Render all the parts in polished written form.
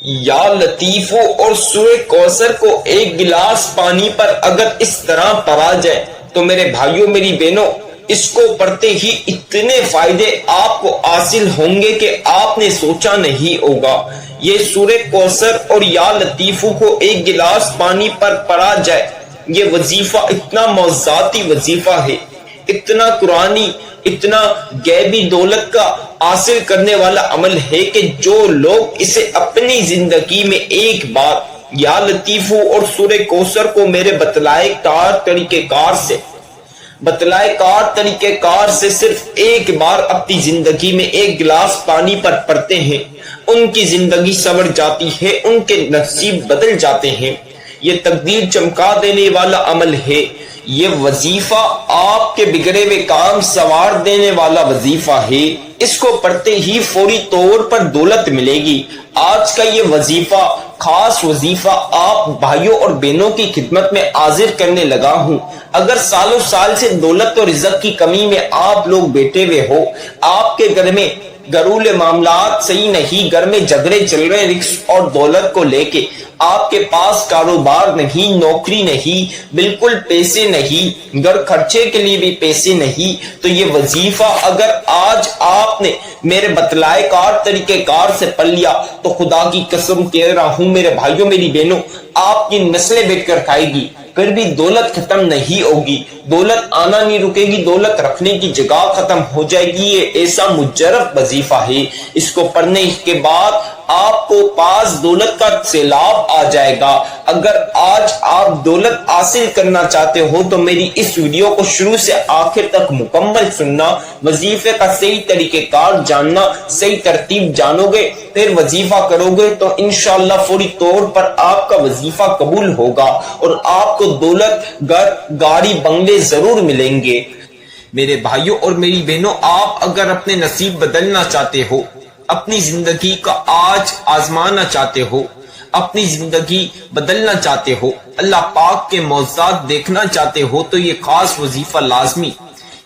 یا لطیفو اور سورہ کوثر کو ایک گلاس پانی پر اگر اس طرح پڑھا جائے تو میرے بھائیوں میری بہنوں اس کو پڑھتے ہی اتنے فائدے آپ کو حاصل ہوں گے کہ آپ نے سوچا نہیں ہوگا۔ یہ سورہ کوثر اور یا لطیفو کو ایک گلاس پانی پر پڑھا جائے، یہ وظیفہ اتنا موضوعاتی وظیفہ ہے، اتنا قرآنی، اتنا غیبی دولت کا حاصل کرنے والا عمل ہے کہ جو لوگ اسے اپنی زندگی میں ایک بار یا لطیفو اور سورہ کوثر کو میرے بتلائے کار سے صرف ایک بار اپنی زندگی میں ایک گلاس پانی پر پڑتے ہیں، ان کی زندگی سنور جاتی ہے، ان کے نصیب بدل جاتے ہیں۔ یہ تقدیر چمکا دینے والا عمل ہے۔ یہ وظیفہ آپ کے بگڑے ہوئے کام سنوار دینے والا وظیفہ ہے۔ اس کو پڑھتے ہی فوری طور پر دولت ملے گی۔ آج کا یہ وظیفہ، خاص وظیفہ، آپ بھائیوں اور بہنوں کی خدمت میں حاضر کرنے لگا ہوں۔ اگر سالوں سال سے دولت اور رزق کی کمی میں آپ لوگ بیٹھے ہوئے ہو، آپ کے گھر میں گھریلو معاملات صحیح نہیں، گھر میں جھگڑے چل رہے رزق اور دولت کو لے کے، آپ کے پاس کاروبار نہیں، نوکری نہیں، بالکل پیسے نہیں، گھر خرچے کے لیے بھی پیسے نہیں، تو یہ وظیفہ اگر آج آپ نے میرے بتلائے طریقہ کار سے پڑھ لیا تو خدا کی قسم کہہ رہا ہوں میرے بھائیوں میری بہنوں، آپ کی نسلیں بیٹھ کر کھائے گی، پھر بھی دولت ختم نہیں ہوگی، دولت آنا نہیں رکے گی، دولت رکھنے کی جگہ ختم ہو جائے گی۔ یہ ایسا مجرب وظیفہ ہے، اس کو پڑھنے کے بعد آپ کو پاس دولت کا سیلاب آ جائے گا۔ اگر آج آپ دولت حاصل کرنا چاہتے ہو تو میری اس ویڈیو کو شروع سے آخر تک مکمل سننا، وظیفے کا صحیح طریقہ کار جاننا، صحیح ترتیب جانو گے، پھر وظیفہ کرو گے تو انشاءاللہ فوری طور پر آپ کا وظیفہ قبول ہوگا اور آپ کو دولت، گھر، گاڑی، بنگلے ضرور ملیں گے۔ میرے بھائیوں اور میری بہنوں، آپ اگر اپنے نصیب بدلنا چاہتے ہو، اپنی زندگی کا آج آزمانا چاہتے ہو، اپنی زندگی بدلنا چاہتے ہو، اللہ پاک کے معجزات دیکھنا چاہتے ہو تو یہ خاص وظیفہ لازمی،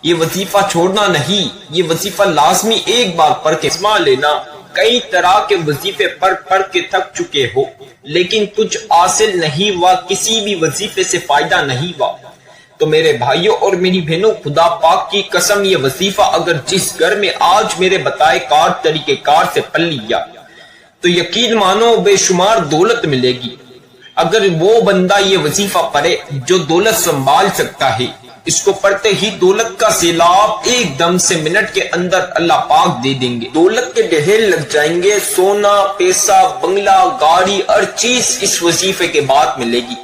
یہ وظیفہ چھوڑنا نہیں، یہ وظیفہ لازمی ایک بار پڑھ کے آزما لینا۔ کئی طرح کے وظیفے پڑھ کے تھک چکے ہو لیکن کچھ حاصل نہیں ہوا، کسی بھی وظیفے سے فائدہ نہیں ہوا، تو میرے بھائیوں اور میری بہنوں، خدا پاک کی قسم، یہ وظیفہ اگر جس گھر میں آج میرے بتائے طریقہ کار سے پڑھ لیا تو یقین مانو بے شمار دولت ملے گی۔ اگر وہ بندہ یہ وظیفہ پڑھے جو دولت سنبھال سکتا ہے، اس کو پڑھتے ہی دولت کا سیلاب ایک دم سے منٹ کے اندر اللہ پاک دے دیں گے، دولت کے ڈھیر لگ جائیں گے، سونا، پیسہ، بنگلہ، گاڑی، ہر چیز اس وظیفے کے بعد ملے گی۔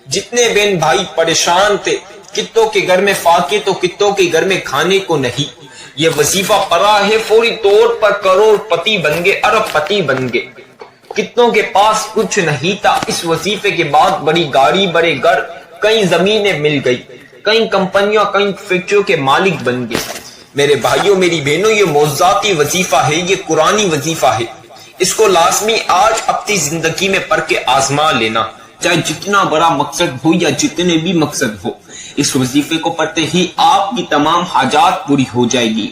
جتنے بہن بھائی پریشان تھے، کتوں کے گھر میں فاقے تو کتوں کے گھر میں کھانے کو نہیں، یہ وظیفہ پڑھا ہے فوری طور پر کروڑ پتی بن گئے، ارب پتی بن گئے۔ کتنوں کے پاس کچھ نہیں تھا، اس وظیفے کے بعد بڑی گاڑی، بڑے گھر، کئی زمینیں مل گئی، کئی کمپنیاں، کئی فیکٹریوں کے مالک بن گئے۔ میرے بھائیوں میری بہنوں، یہ موضوعاتی وظیفہ ہے، یہ قرآنی وظیفہ ہے، اس کو لازمی آج اپنی زندگی میں پڑھ کے آزما لینا، چاہے جتنا بڑا مقصد ہو یا جتنے بھی مقصد ہو۔ اس وظیفے کو پڑھتے ہی آپ کی تمام حاجات پوری ہو جائے گی،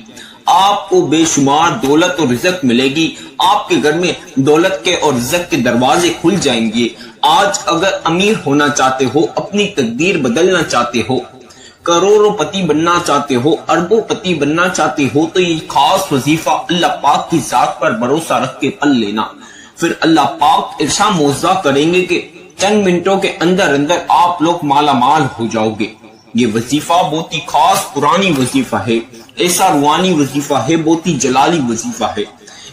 آپ کو بے شمار دولت اور رزق ملے گی، آپ کے گھر میں دولت کے اور رزق کے دروازے کھل جائیں گے۔ آج اگر امیر ہونا چاہتے ہو، اپنی تقدیر بدلنا چاہتے ہو، کروڑوں پتی بننا چاہتے ہو، اربوں پتی بننا چاہتے ہو تو یہ خاص وظیفہ اللہ پاک کی ذات پر بھروسہ رکھ کے پڑھ لینا، پھر اللہ پاک ایسا معجزہ کریں گے کہ چند منٹوں کے اندر آپ لوگ مالا مال ہو جاؤ گے۔ یہ وظیفہ بہت ہی خاص قرآنی وظیفہ ہے، ایسا روحانی وظیفہ ہے، بہت ہی جلالی وظیفہ ہے،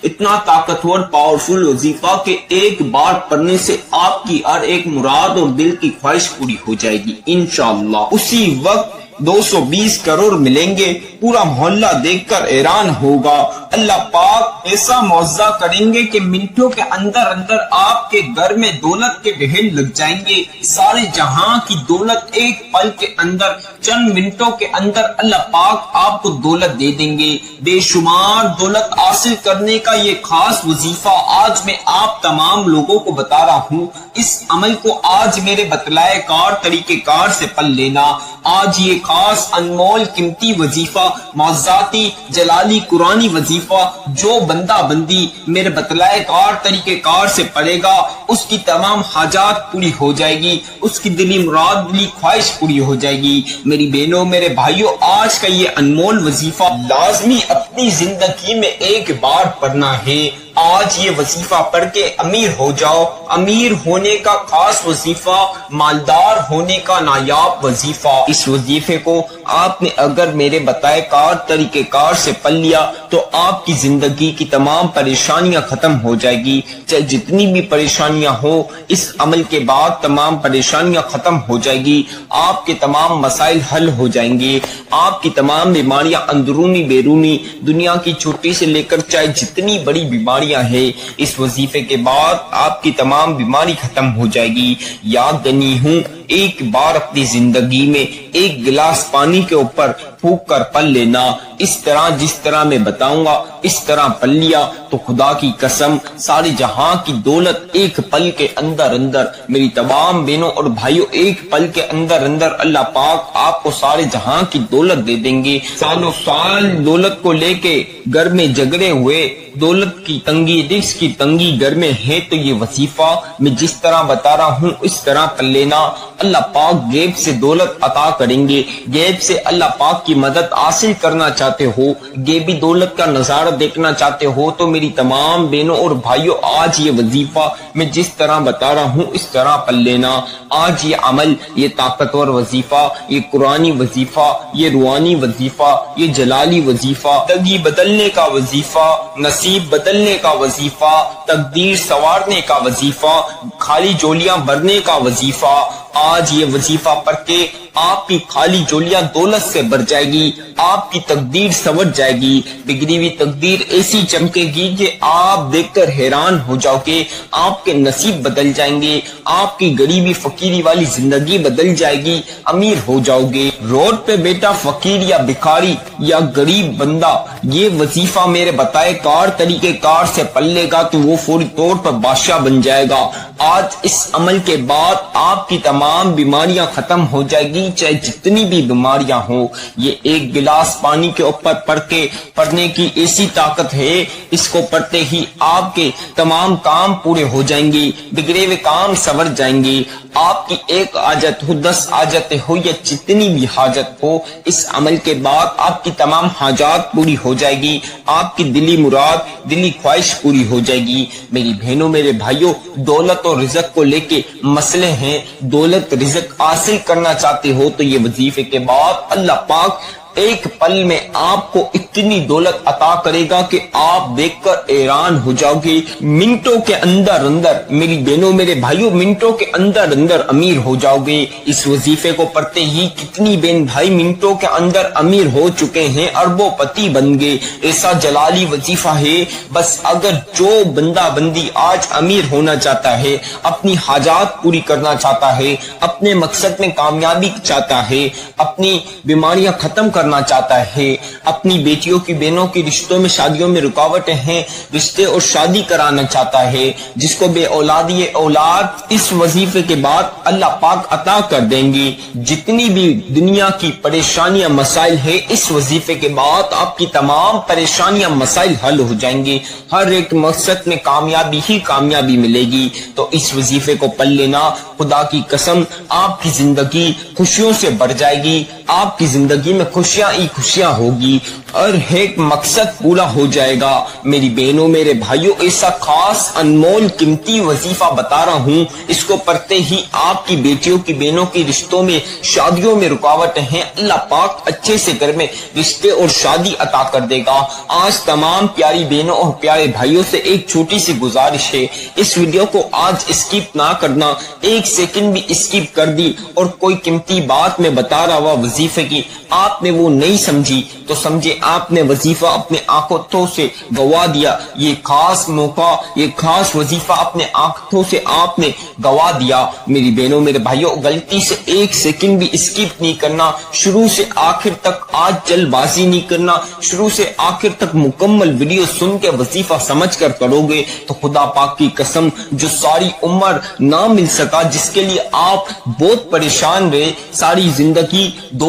اتنا طاقتور پاورفل وظیفہ کہ ایک بار پڑھنے سے آپ کی ہر ایک مراد اور دل کی خواہش پوری ہو جائے گی انشاءاللہ۔ اسی وقت 220 کروڑ ملیں گے، پورا محلہ دیکھ کر حیران ہوگا۔ اللہ پاک ایسا معجزہ کریں گے کہ منٹوں کے اندر آپ کے گھر میں دولت کے ڈھیر لگ جائیں گے، سارے جہاں کی دولت ایک پل کے اندر، چند منٹوں کے اندر اللہ پاک آپ کو دولت دے دیں گے۔ بے شمار دولت حاصل کرنے کا یہ خاص وظیفہ آج میں آپ تمام لوگوں کو بتا رہا ہوں۔ اس عمل کو آج میرے بتلائے طریقہ کار سے پڑھ لینا۔ آج یہ خاص انمول قیمتی وظیفہ، معجزاتی جلالی قرآنی وظیفہ وظیفہ جو بندہ بندی میرے بتلائے کار طریقے کار سے پڑھے گا اس کی تمام حاجات پوری ہو جائے گی، اس کی دلی مراد دلی خواہش پوری ہو جائے گی۔ میری بہنوں میرے بھائیوں، آج کا یہ انمول وظیفہ لازمی اپنی زندگی میں ایک بار پڑھنا ہے۔ آج یہ وظیفہ پڑھ کے امیر ہو جاؤ۔ امیر ہونے کا خاص وظیفہ، مالدار ہونے کا نایاب وظیفہ۔ اس وظیفے کو آپ نے اگر میرے بتائے کار طریقے کار سے پڑھ لیا تو آپ کی زندگی کی تمام پریشانیاں ختم ہو جائے گی۔ چاہے جتنی بھی پریشانیاں ہو، اس عمل کے بعد تمام پریشانیاں ختم ہو جائے گی۔ آپ کے تمام مسائل حل ہو جائیں گے۔ آپ کی تمام بیماریاں اندرونی بیرونی دنیا کی چھوٹی سے لے کر چاہے جتنی بڑی بیماریاں ہے، اس وظیفے کے بعد آپ کی تمام بیماری ختم ہو جائے گی۔ یاد دنی ہوں، ایک بار اپنی زندگی میں ایک گلاس پانی کے اوپر پھونک کر پل لینا، اس طرح جس طرح میں بتاؤں گا اس طرح پل لیا تو خدا کی قسم سارے جہاں کی دولت ایک پل کے اندر اندر، میری تمام بہنوں اور بھائیوں، ایک پل کے اندر اندر اللہ پاک آپ کو سارے جہاں کی دولت دے دیں گے۔ سالوں سال دولت کو لے کے گھر میں جگڑے ہوئے، دولت کی تنگی، رزق کی تنگی گھر میں ہے تو یہ وظیفہ میں جس طرح بتا رہا ہوں اس طرح پڑھ لینا، اللہ پاک غیب سے دولت عطا کریں گے۔ غیب سے اللہ پاک کی مدد حاصل کرنا چاہتے ہو، غیبی دولت کا نظارہ دیکھنا چاہتے ہو تو میری تمام بہنوں اور بھائیوں، آج یہ وظیفہ میں جس طرح بتا رہا ہوں اس طرح پڑھ لینا۔ آج یہ عمل، یہ طاقتور وظیفہ، یہ قرآنی وظیفہ، یہ روحانی وظیفہ، یہ جلالی وظیفہ، زندگی بدلنے کا وظیفہ، نصیب بدلنے کا وظیفہ، تقدیر سنوارنے کا وظیفہ، خالی جولیاں بھرنے کا وظیفہ۔ آج یہ وظیفہ پڑھ کے آپ کی خالی جولیاں دولت سے بھر جائے گی، آپ کی تقدیر سنور جائے گی، بگڑی ہوئی تقدیر ایسی چمکے گی کہ آپ دیکھ کر حیران ہو جاؤ گے۔ آپ کے نصیب بدل جائیں گے، آپ کی غریبی فقیری والی زندگی بدل جائے گی، امیر ہو جاؤ گے۔ روڈ پہ بیٹا فقیر یا بھکاری یا غریب بندہ یہ وظیفہ میرے بتائے کار طریقے کار سے پڑھ لے گا تو وہ فوری طور پر بادشاہ بن جائے گا۔ آج اس عمل کے بعد آپ کی تمام بیماریاں ختم ہو جائے گی، چاہے جتنی بھی بیماریاں ہوں۔ یہ ایک گلاس پانی کے اوپر پڑھنے کی ایسی طاقت ہے، اس کو پڑھتے ہی آپ کے تمام کام پورے ہو جائیں گے، بگڑے ہوئے کام سنور جائیں گے۔ آپ کی ایک حاجت ہو، 10 حاجتیں ہو یا جتنی بھی حاجت ہو، اس عمل کے بعد آپ کی تمام حاجات پوری ہو جائے گی، آپ کی دلی مراد دلی خواہش پوری ہو جائے گی۔ میری بہنوں میرے بھائیوں، دولت اور رزق کو لے کے مسئلے ہیں، دولت رزق حاصل کرنا چاہتے ہو تو یہ وظیفے کے بعد اللہ پاک ایک پل میں آپ کو اتنی دولت عطا کرے گا کہ آپ دیکھ کر حیران ہو جاؤ گے۔ منٹوں کے اندر اندر میری بہنوں میرے بھائیوں، منٹوں کے اندر اندر امیر ہو جاؤ گے۔ اس وظیفے کو پڑھتے ہی کتنی بہن بھائی منٹوں کے اندر امیر ہو چکے ہیں، اربوں پتی بن گئے۔ ایسا جلالی وظیفہ ہے، بس اگر جو بندہ بندی آج امیر ہونا چاہتا ہے، اپنی حاجات پوری کرنا چاہتا ہے، اپنے مقصد میں کامیابی چاہتا ہے، اپنی بیماریاں ختم کرنا چاہتا ہے، اپنی بیٹیوں کی بہنوں کی رشتوں میں شادیوں میں رکاوٹیں ہیں، رشتے اور شادی کرانا چاہتا ہے، جس کو بے اولادی اولاد اس وظیفے کے بعد اللہ پاک عطا کر دیں گے۔ جتنی بھی دنیا کی پریشانیاں مسائل ہے، اس وظیفے کے بعد آپ کی تمام پریشانیاں مسائل حل ہو جائیں گے، ہر ایک مقصد میں کامیابی ہی کامیابی ملے گی۔ تو اس وظیفے کو پڑھ لینا، خدا کی قسم آپ کی زندگی خوشیوں سے بھر جائے گی، آپ کی زندگی میں خوشیاں ہی خوشیاں ہوگی اور ایک مقصد پورا ہو جائے گا۔ میری بہنوں میرے بھائیوں، ایسا خاص انمول قیمتی وظیفہ بتا رہا ہوں، اس کو پڑھتے ہی آپ کی بیٹیوں کی بہنوں کی رشتوں میں شادیوں میں رکاوٹیں ہیں، اللہ پاک اچھے سے گھر میں رشتے اور شادی عطا کر دے گا۔ آج تمام پیاری بہنوں اور پیارے بھائیوں سے ایک چھوٹی سی گزارش ہے، اس ویڈیو کو آج اسکپ نہ کرنا، ایک سیکنڈ بھی اسکپ کر دی اور کوئی قیمتی بات میں بتا رہا ہوا وظیفے کی آپ نے وہ نہیں سمجھی تو سمجھے آپ نے وظیفہ اپنے آنکھوں سے گوا دیا۔ یہ خاص موقع، یہ خاص وظیفہ اپنے آنکھوں سے آپ نے گوا دیا۔ میری بہنوں میرے بھائیوں، غلطی سے ایک سیکنڈ بھی اسکپ نہیں کرنا، شروع سے آخر تک آج جلد بازی نہیں کرنا، شروع سے آخر تک مکمل ویڈیو سن کے وظیفہ سمجھ کر کرو گے تو خدا پاک کی قسم جو ساری عمر نہ مل سکا، جس کے لیے آپ بہت پریشان رہے، ساری زندگی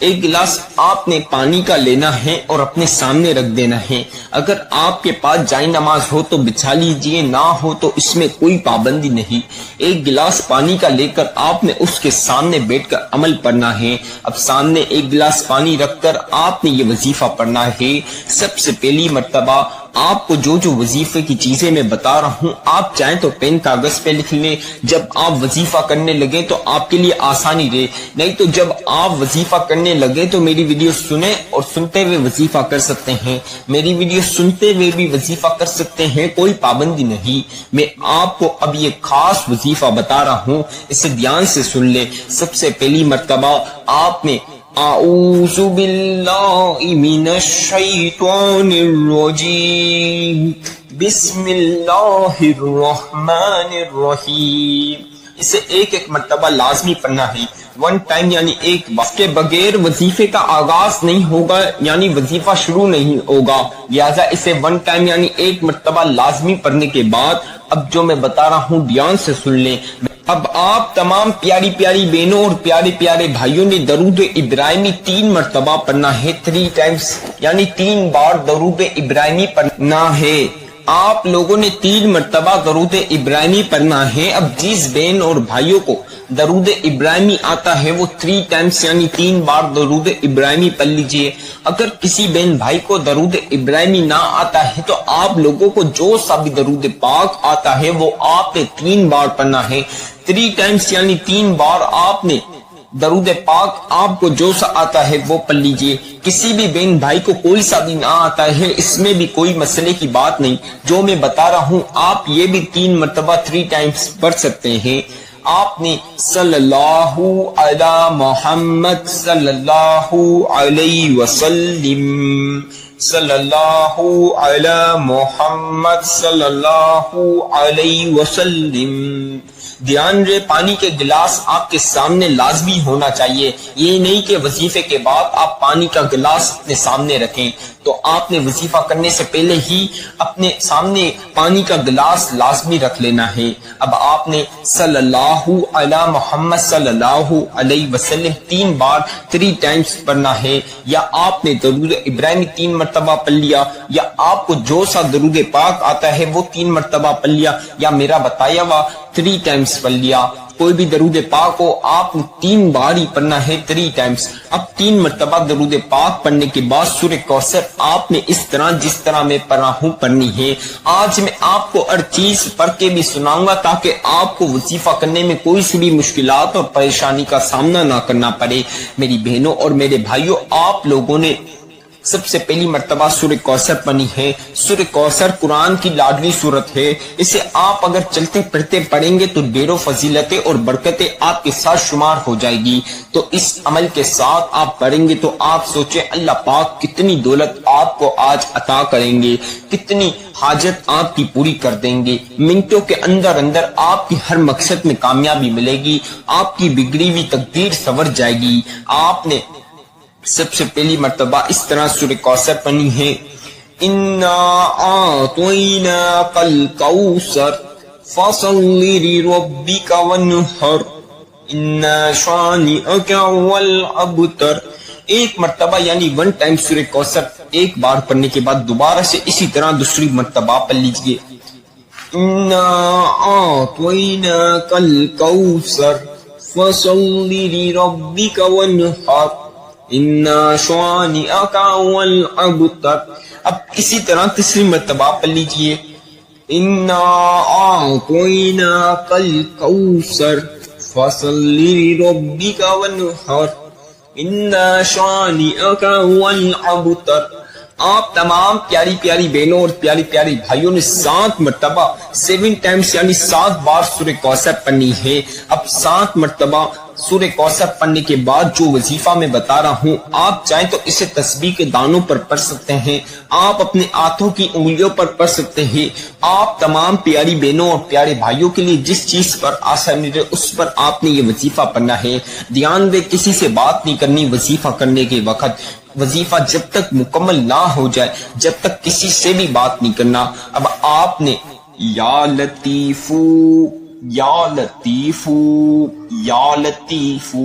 ایک گلاس آپ نے پانی کا لینا ہے اور اپنے سامنے رکھ دینا ہے. اگر آپ کے پاس جائے نماز ہو تو بچھا لیجئے، نہ ہو تو اس میں کوئی پابندی نہیں. ایک گلاس پانی کا لے کر آپ نے اس کے سامنے بیٹھ کر عمل پڑھنا ہے. اب سامنے ایک گلاس پانی رکھ کر آپ نے یہ وظیفہ پڑھنا ہے. سب سے پہلی مرتبہ آپ کو جو وظیفے کی چیزیں میں بتا رہا ہوں، آپ چاہیں تو پین کاغذ پہ لکھ لیں. جب آپ وظیفہ کرنے لگے تو آپ کے لیے آسانی رہے، نہیں تو جب آپ وظیفہ کرنے لگے تو میری ویڈیو سنیں اور سنتے ہوئے وظیفہ کر سکتے ہیں. میری ویڈیو سنتے ہوئے بھی وظیفہ کر سکتے ہیں، کوئی پابندی نہیں. میں آپ کو اب یہ خاص وظیفہ بتا رہا ہوں، اسے دھیان سے سن لیں. سب سے پہلی مرتبہ آپ نے اعوذ باللہ من الشیطان الرجیم بسم اللہ الرحمن الرحیم، اسے ایک مرتبہ لازمی پڑھنا ہے. ون ٹائم یعنی ایک بار کے بغیر وظیفے کا آغاز نہیں ہوگا، یعنی وظیفہ شروع نہیں ہوگا. لہذا اسے ون ٹائم یعنی ایک مرتبہ لازمی پڑھنے کے بعد اب جو میں بتا رہا ہوں دھیان سے سن لیں. اب آپ تمام پیاری پیاری بہنوں اور پیارے پیارے بھائیوں نے درود ابراہیمی 3 مرتبہ پڑھنا ہے. 3 ٹائمز یعنی 3 بار درود ابراہیمی پڑھنا ہے. آپ لوگوں نے 3 مرتبہ درود ابراہیمی پڑھنا ہے. اب جس بہن اور بھائیوں کو درود ابراہیمی آتا ہے وہ 3 ٹائمز یعنی 3 بار درود ابراہیمی پڑھ لیجئے. اگر کسی بہن بھائی کو درود ابراہیمی نہ آتا ہے تو آپ لوگوں کو جو سا بھی درود پاک آتا ہے وہ آپ نے 3 بار پڑھنا ہے. 3 ٹائمز یعنی 3 بار آپ نے درود پاک آپ کو جو سا آتا ہے وہ پڑھ لیجئے. کسی بھی بہن بھائی کو کوئی سا بھی نہ آتا ہے، اس میں بھی کوئی مسئلے کی بات نہیں. جو میں بتا رہا ہوں آپ یہ بھی 3 مرتبہ 3 ٹائمز پڑھ سکتے ہیں. آپ نے صلی اللہ علی محمد صلی اللہ علیہ وسلم، صلی اللہ علی محمد صلی اللہ علیہ وسلم. دھیان رہے پانی کے گلاس آپ کے سامنے لازمی ہونا چاہیے. یہ نہیں کہ وظیفے کے بعد آپ پانی کا گلاس اپنے سامنے رکھیں. تو آپ نے وظیفہ کرنے سے پہلے ہی اپنے سامنے پانی کا گلاس لازمی رکھ لینا ہے. اب آپ نے صلی اللہ علی محمد صلی اللہ علیہ وسلم 3 بار 3 ٹائمز پڑھنا ہے. یا آپ نے درود ابراہیمی 3 مرتبہ پڑھ لیا، یا آپ کو جو سا درود پاک آتا ہے وہ 3 مرتبہ پڑھ لیا، یا میرا بتایا ہوا 3 ٹائمز پڑھ لیا. کوئی بھی درود پاک ہو آپ 3 بار ہی پڑھنا ہے 3 ٹائمز. اب 3 مرتبہ درود پاک پڑھنے کے بعد سورہ کوثر آپ نے اس طرح جس طرح میں پڑھا ہوں پڑھنی ہے. آج میں آپ کو ہر چیز پڑھ کے بھی سناؤں گا تاکہ آپ کو وظیفہ کرنے میں کوئی سی بھی مشکلات اور پریشانی کا سامنا نہ کرنا پڑے. میری بہنوں اور میرے بھائیوں، آپ لوگوں نے سب سے پہلی مرتبہ سورہ کوثر پڑھنی ہے. سورہ کوثر قرآن کی لاڈلی سورت ہے. اسے آپ اگر چلتے پڑھتے پڑھیں گے تو ڈھیر و فضیلتیں اور برکتیں آپ کے ساتھ شمار ہو جائے گی. تو اس عمل کے ساتھ آپ پڑھیں گے تو آپ سوچیں اللہ پاک کتنی دولت آپ کو آج عطا کریں گے، کتنی حاجت آپ کی پوری کر دیں گے. منٹوں کے اندر اندر آپ کی ہر مقصد میں کامیابی ملے گی، آپ کی بگڑی ہوئی تقدیر سنور جائے گی. آپ نے سب سے پہلی مرتبہ اس طرح سورہ کوثر پڑھنی ہے. انا اعطیناک الکوثر فصل لربک وانحر ان شانئک هو الابتر. ایک مرتبہ یعنی 1 ٹائم سورہ کوثر ایک بار پڑھنے کے بعد دوبارہ سے اسی طرح دوسری مرتبہ پڑھ لیجئے. انا اعطیناک الکوثر فصل لربک وانحر ان شانئک هو الابتر. اب اسی طرح تیسری مرتبہ پڑھ لیجئے. انا اعطیناک الکوثر فصل لربک وانحر ان شانئک هو الابتر. آپ تمام پیاری پیاری بہنوں اور پیاری پیاری بھائیوں نے 7 مرتبہ 7 ٹائمز یعنی 7 بار سورہ کوثر پڑھنی ہے. اب 7 مرتبہ سورہ کوثر پڑھنے کے بعد جو وظیفہ میں بتا رہا ہوں آپ چاہیں تو اسے تسبیح کے دانوں پر پڑھ سکتے ہیں، آپ اپنے ہاتھوں کی انگلیوں پر پڑھ سکتے ہیں. آپ تمام پیاری بہنوں اور پیارے بھائیوں کے لیے جس چیز پر آسانی رہے اس پر آپ نے یہ وظیفہ پڑھنا ہے. دھیان دے کسی سے بات نہیں کرنی وظیفہ کرنے کے وقت. وظیفہ جب تک مکمل نہ ہو جائے جب تک کسی سے بھی بات نہیں کرنا. اب آپ نے یا لطیفو یا لطیفو یا لطیفو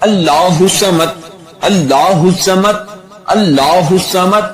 اللہ الصمد اللہ الصمد اللہ الصمد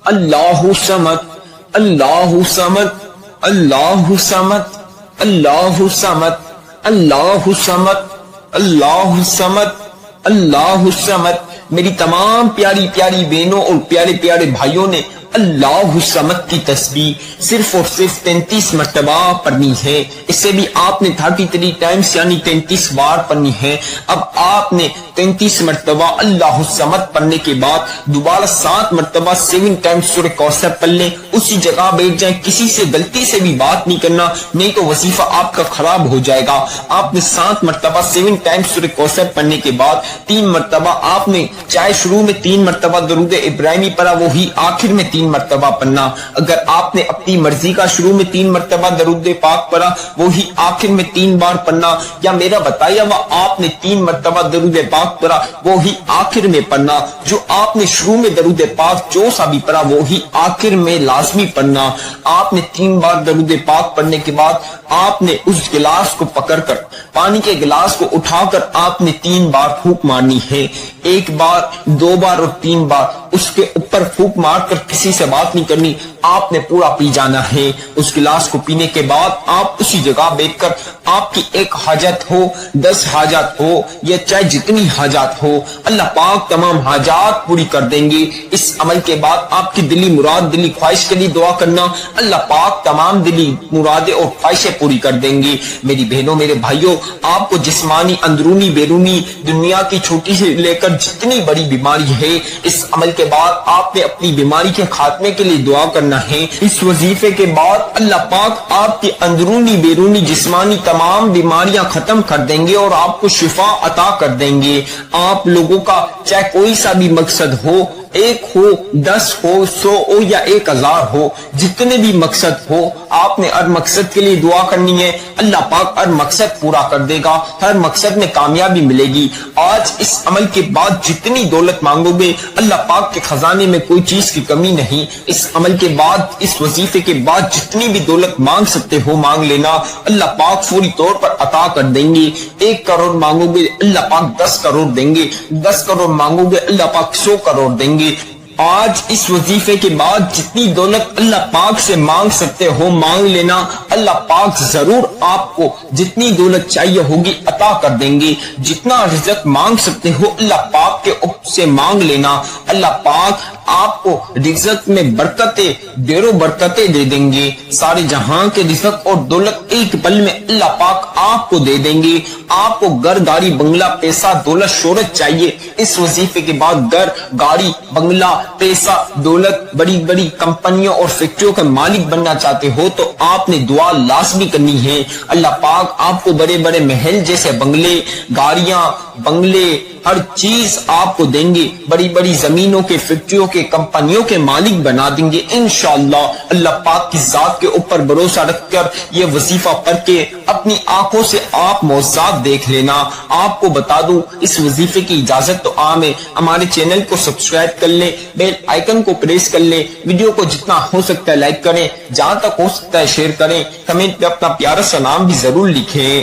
اللہ الصمد اللہ الصمد اللہ الصمد اللہ الصمد اللہ الصمد اللہ الصمد اللہ الصمد۔ میری تمام پیاری پیاری بہنوں اور پیارے پیارے بھائیوں نے اللہ الصمد کی تسبیح صرف اور صرف 33 مرتبہ پڑھنی ہے۔ اس سے بھی آپ نے 33 ٹائمز یعنی 33 بار پڑھنی ہے۔ اب آپ نے 33 مرتبہ اللہ الصمد پڑھنے کے بعد دوبارہ 7 مرتبہ 7 ٹائمز سورہ کوثر پڑھ لیں، اسی جگہ بیٹھ جائیں، کسی سے غلطی سے بھی بات نہیں کرنا، نہیں تو وظیفہ آپ کا خراب ہو جائے گا۔ آپ نے 7 مرتبہ 7 ٹائمز سورہ کوثر پڑھنے کے بعد 3 مرتبہ آپ نے چاہے شروع میں 3 مرتبہ درود ابراہیمی پڑھا، وہی آخر میں 3 مرتبہ پڑھنا۔ اگر آپ نے اپنی مرضی کا شروع میں 3 مرتبہ درود پاک پڑھا، وہی آخر میں 3 بار پڑھنا، یا میرا بتایا ہوا آپ نے 3 مرتبہ درود پاک پڑھا وہی آخر میں پڑھنا۔ جو آپ نے شروع میں درود پاک جو سا بھی پڑھا وہی آخر میں لازمی پڑھنا۔ آپ نے 3 بار درود پاک پڑھنے کے بعد آپ نے اس گلاس کو پکڑ کر، پانی کے گلاس کو اٹھا کر آپ نے 3 بار پھونک مارنی ہے، 1 بار 2 بار اور 3 بار۔ اس کے اوپر پھونک مار کر کسی سے بات نہیں کرنی، آپ نے پورا پی جانا ہے۔ اس گلاس کو پینے کے بعد آپ اسی جگہ بیٹھ کر آپ کی 1 حاجت ہو، 10 حاجت ہو، یا چاہے جتنی حاجات ہو، اللہ پاک تمام حاجات پوری کر دیں گے۔ اس عمل کے بعد آپ کی دلی مراد، دلی خواہش کے لیے دعا کرنا، اللہ پاک تمام دلی مرادیں اور خواہشیں پوری کر دیں گے۔ میری بہنوں میرے بھائیوں، آپ کو جسمانی اندرونی بیرونی دنیا کی چھوٹی سے لے کر جتنی بڑی بیماری ہے، اس عمل کے بعد آپ نے اپنی بیماری کے خاتمے کے لیے دعا کرنا ہے۔ اس وظیفے کے بعد اللہ پاک آپ کی اندرونی بیرونی جسمانی تمام بیماریاں ختم کر دیں گے اور آپ کو شفا عطا کر دیں گے۔ آپ لوگوں کا چاہے کوئی سا بھی مقصد ہو، 1 ہو، 10 ہو، 100 ہو یا 1000 ہو، جتنے بھی مقصد ہو، آپ نے ہر مقصد کے لیے دعا کرنی ہے۔ اللہ پاک ہر مقصد پورا کر دے گا، ہر مقصد میں کامیابی ملے گی۔ آج اس عمل کے بعد جتنی دولت مانگو گے، اللہ پاک کے خزانے میں کوئی چیز کی کمی نہیں۔ اس عمل کے بعد، اس وظیفے کے بعد جتنی بھی دولت مانگ سکتے ہو مانگ لینا، اللہ پاک فوری طور پر عطا کر دیں گے۔ 1 کروڑ مانگو گے، اللہ پاک 10 کروڑ دیں گے، 10 کروڑ مانگو گے، اللہ پاک 100 کروڑ دیں گے۔ آج اس وظیفے کے بعد جتنی دولت اللہ پاک سے مانگ سکتے ہو مانگ لینا، اللہ پاک ضرور آپ کو جتنی دولت چاہیے ہوگی عطا کر دیں گے۔ جتنا رزق مانگ سکتے ہو اللہ پاک کے سے مانگ لینا، اللہ پاک آپ کو رزق میں برکتیں، دیر و برکتیں دے دیں گے۔ سارے جہاں کے رزق اور دولت ایک پل میں اللہ پاک آپ کو دے دیں گے۔ آپ کو گھر گاڑی بنگلہ پیسہ دولت شہرت چاہیے، اس وظیفے کے بعد گھر گاڑی بنگلہ پیسہ دولت بڑی بڑی کمپنیوں اور فیکٹریوں کے مالک بننا چاہتے ہو تو آپ نے دعا لازمی کرنی ہے۔ اللہ پاک آپ کو بڑے بڑے محل جیسے بنگلے، گاڑیاں، بنگلے، ہر چیز آپ کو دیں گے، بڑی بڑی زمینوں کے، فیکٹریوں کے، کمپنیوں کے مالک بنا دیں گے انشاءاللہ۔ اللہ پاک کی ذات کے اوپر بھروسہ رکھ کر یہ وظیفہ پڑھ کے اپنی آنکھوں سے آپ معجزات دیکھ لینا۔ آپ کو بتا دوں اس وظیفے کی اجازت تو عام ہے، ہمارے چینل کو سبسکرائب کر لیں، بیل آئیکن کو پریس کر لیں، ویڈیو کو جتنا ہو سکتا ہے لائک کریں، جہاں تک ہو سکتا ہے شیئر کریں، کمنٹ میں اپنا پیارا سا نام بھی ضرور لکھیں۔